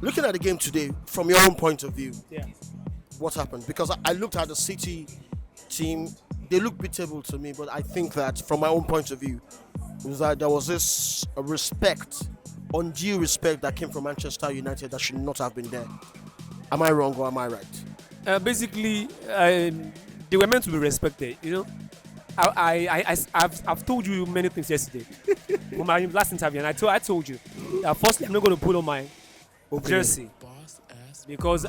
Looking at the game today, from your own point of view, Yeah. what happened? Because I looked at the City team, they look beatable to me, but I think that from my own point of view, was that there was this respect, undue respect that came from Manchester United that should not have been there. Am I wrong or am I right? Basically, they were meant to be respected. You know, I've told you many things yesterday from my last interview, and I told you that firstly I'm not going to put on my jersey because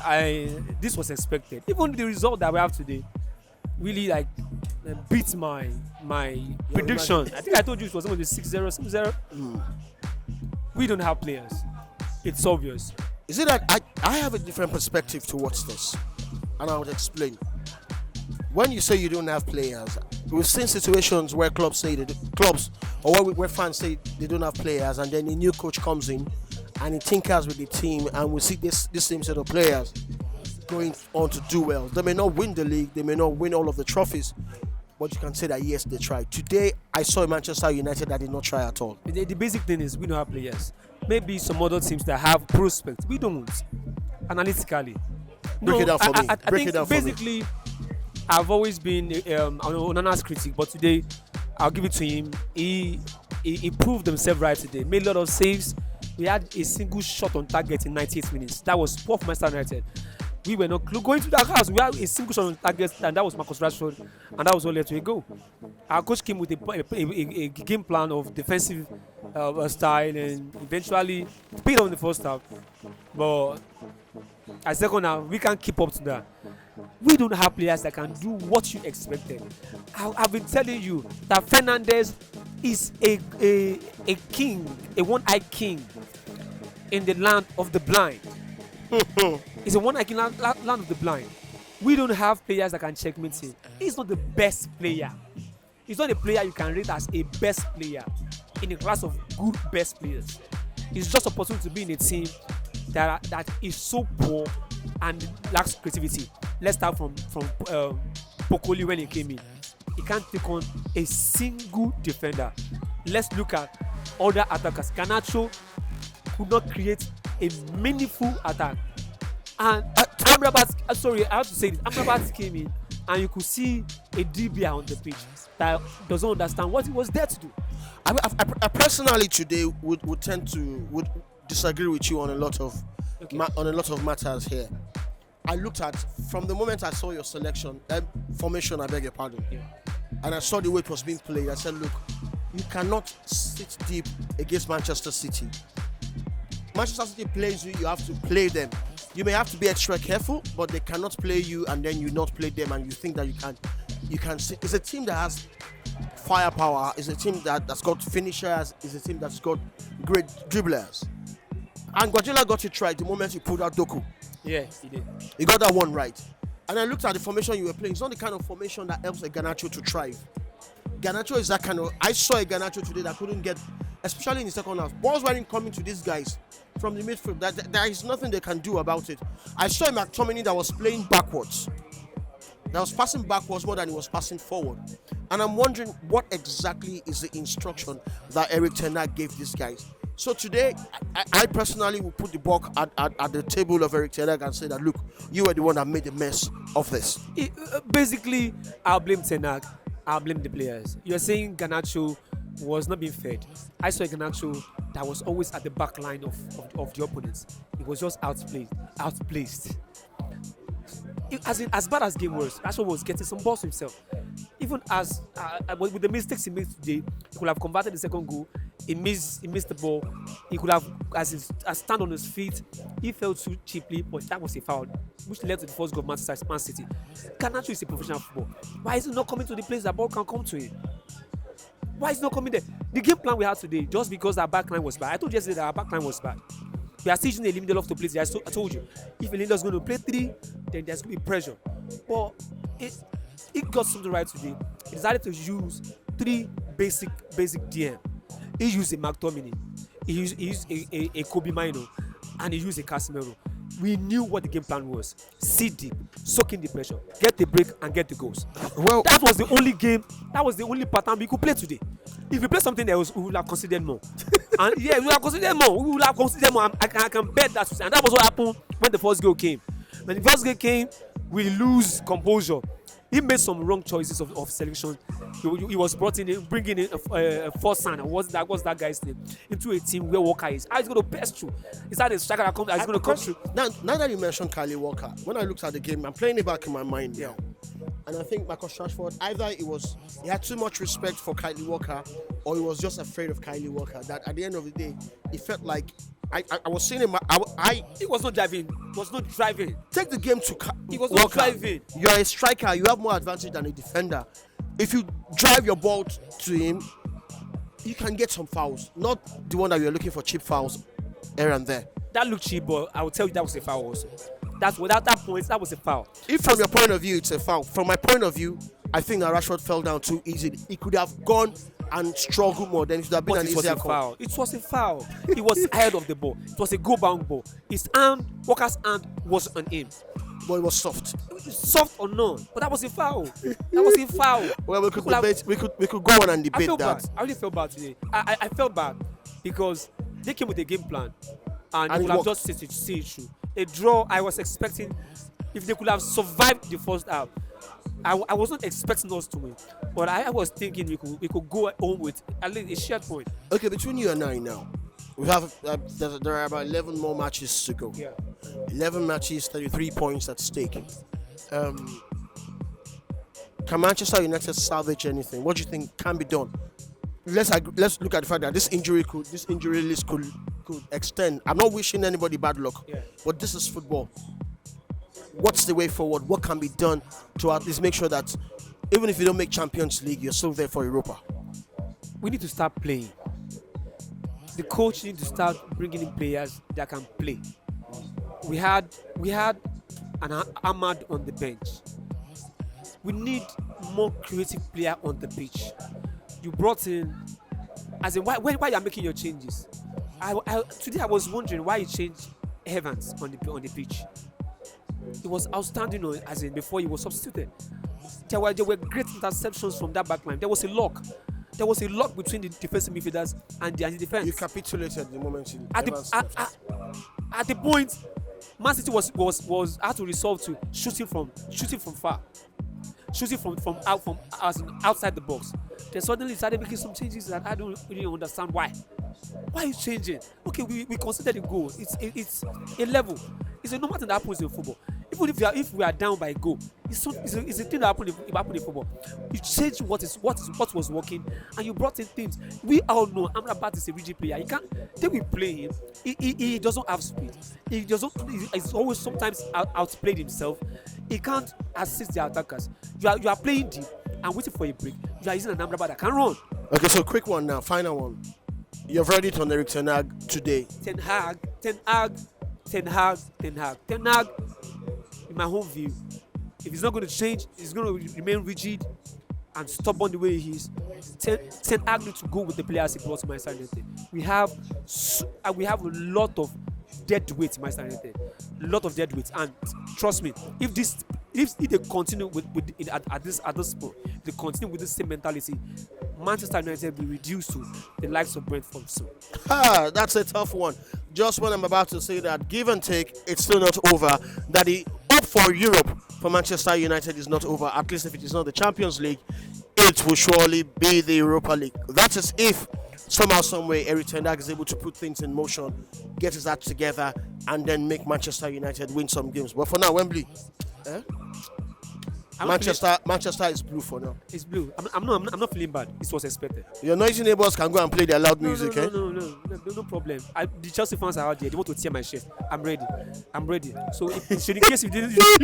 this was expected. Even the result that we have today really like beats my prediction. I think I told you it was going to be 6-0, 7-0. We don't have players. It's obvious. Is it that I have a different perspective towards this? And I would explain. When you say you don't have players, we've seen situations where clubs say where fans say they don't have players, and then a new coach comes in and he tinkers with the team, and we see this same set of players going on to do well. They may not win the league, they may not win all of the trophies, but you can say that yes, they tried. Today, I saw Manchester United that did not try at all. The basic thing is we don't have players. Maybe some other teams that have prospects. We don't. Analytically. Break it down for me. I think basically, I've always been Onana's critic, but today I'll give it to him. He proved himself right today. Made a lot of saves. We had a single shot on target in 98 minutes. That was poor for Manchester United. We were not going to that house. We had a single shot on target, and that was Marcus Rashford, and that was all left to go. Our coach came with a game plan of defensive style, and eventually paid on the first half. But at second half, we can't keep up to that. We don't have players that can do what you expected. I've been telling you that Fernandes is a king, a one-eyed king in the land of the blind. It's a one-eyed king land of the blind. We don't have players that can checkmate him. He's not the best player. He's not a player you can rate as a best player in a class of good best players. It's just a possibility to be in a team that is so poor and lacks creativity. Let's start from Pokoli when he came in. He can't take on a single defender. Let's look at other attackers. Garnacho could not create a meaningful attack. And Amrabat, I have to say this. Amrabat came in and you could see a DBA on the pitch that doesn't understand what he was there to do. I personally today would disagree with you on a lot of matters here. I looked at from the moment I saw your formation. I beg your pardon. Yeah. And I saw the way it was being played. I said, look, you cannot sit deep against Manchester City. Manchester City plays you. You have to play them. You may have to be extra careful, but they cannot play you and then you not play them, and you think that you can sit. It's a team that has firepower. It's a team that's got finishers. It's a team that's got great dribblers. And Guardiola got it right the moment he pulled out Doku. Yeah, he did. He got that one right. And I looked at the formation you were playing. It's not the kind of formation that helps a Garnacho to thrive. Garnacho is that kind of... I saw a Garnacho today that couldn't get... Especially in the second half. Balls weren't coming to these guys from the midfield. There is nothing they can do about it. I saw a McTominay that was playing backwards. That was passing backwards more than he was passing forward. And I'm wondering what exactly is the instruction that Erik ten Hag gave these guys. So today, I personally will put the buck at the table of Erik ten Hag and say that, look, you were the one that made the mess of this. Basically, I'll blame ten Hag. I'll blame the players. You're saying Garnacho was not being fed. I saw a Garnacho that was always at the back line of the opponents. He was just outplaced. As bad as game was, Rashford was getting some balls himself. Even with the mistakes he made today, he could have converted the second goal. He missed the ball. He could have, as stand on his feet, he fell too cheaply, but that was a foul, which led to the first goal of Man City. Garnacho is a professional football. Why is he not coming to the place that ball can come to him? Why is he not coming there? The game plan we had today, just because our back line was bad. I told you yesterday that our back line was bad. We are still using a Lindelof to play. I told you, if Lindelof is going to play 3, then there's going to be pressure. But it got something right today. He decided to use 3 basic DM. He used a McTominay, he used a Kobe Mino, and he used a Casemiro. We knew what the game plan was. Sit deep, soak in the pressure, get the break and get the goals. Well, that was the only game, that was the only pattern we could play today. If we play something else, we will have considered more. And yeah, we will have considered more. We will have considered more. I can bet that. And that was what happened when the first goal came. When the first goal came, we lose composure. He made some wrong choices of selection. He was brought in, bringing in a first sign. What's that guy's name? Into a team where Walker is. How is going to pass through? Is that a striker that is going to come through? Now that you mentioned Kylie Walker, when I looked at the game, I'm playing it back in my mind now. And I think Marcus Rashford, either he had too much respect for Kylie Walker, or he was just afraid of Kylie Walker. That at the end of the day, it felt like I was seeing him. He was not driving. Was not driving. Take the game to He was Walker. not driving. You are a striker. You have more advantage than a defender. If you drive your ball to him, you can get some fouls. Not the one that you're looking for, cheap fouls here and there. That looked cheap, but I will tell you that was a foul also. That's without that point, that was a foul. If from your point of view it's a foul, from my point of view, I think that Rashford fell down too easily. He could have gone and struggled more. Then it would have been an easier call. It was a foul. He was ahead of the ball. It was a go-bound ball. His hand, Walker's hand, was on him. But it was soft. Soft or not, but that was a foul. That was a foul. Well, we could debate. We could go on and debate that. I really felt bad today. I felt bad because they came with a game plan and they could have just see it through. A draw, I was expecting, if they could have survived the first half, I was not expecting us to win, but I was thinking we could go home with at least a shared point. Okay, between you and I now, we have there are about 11 more matches to go. Yeah. 11 matches, 33 points at stake. Can Manchester United salvage anything? What do you think can be done? Let's look at the fact that this injury list could extend. I'm not wishing anybody bad luck, but this is football. What's the way forward? What can be done to at least make sure that even if you don't make Champions League, you're still there for Europa? We need to start playing. The coach needs to start bringing in players that can play. We had an Ahmad on the bench. We need more creative player on the pitch. You brought in, as in why you are making your changes? Today I was wondering why you changed Evans on the pitch. It was outstanding, as in before he was substituted. There were great interceptions from that back line. There was a lock. There was a lock between the defensive midfielders and the defense. You capitulated the moment at the point, Man City was had to resolve to shooting from far, shooting from outside the box. Then suddenly started making some changes that I don't really understand why. Why are you changing? Okay, we considered the goal. It's a level. It's a normal thing that happens in football. Even if we are down by a goal, it's a thing that happened in football. You change what was working, and you brought in things. We all know Amrabat is a rigid player. He can't. Then we play him. He doesn't have speed. He's always sometimes outplayed himself. He can't assist the attackers. You are playing deep and waiting for a break. You are using an Amrabat that can run. Okay, so quick one now, final one. You've read it on Erik Ten Hag today. Ten Hag. In my own view, if he's not going to change, he's going to remain rigid and stubborn the way he is. Ten Hag needs to go with the players he brought to Manchester United. We have a lot of dead weight in Manchester United, a lot of dead weight, and trust me, if they continue at this point, they continue with the same mentality, Manchester United will be reduced to the likes of Brentford soon. That's a tough one. Just when I'm about to say that, give and take, it's still not over. That the hope for Europe for Manchester United is not over. At least if it is not the Champions League, it will surely be the Europa League. That is if somehow, some way, Erik Ten Hag is able to put things in motion, get his act together, and then make Manchester United win some games. But for now, Wembley. Manchester is blue for now. It's blue. I'm not feeling bad. This was expected. Your noisy neighbors can go and play their loud music, No problem. The Chelsea fans are out there. They want to tear my shirt. I'm ready. So in case you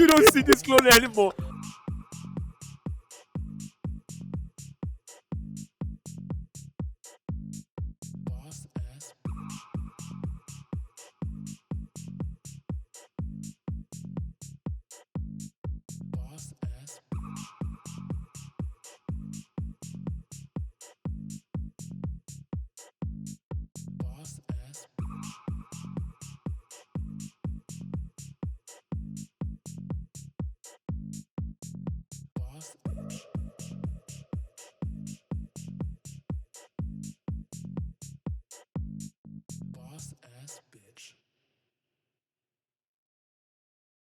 don't see this clothes anymore,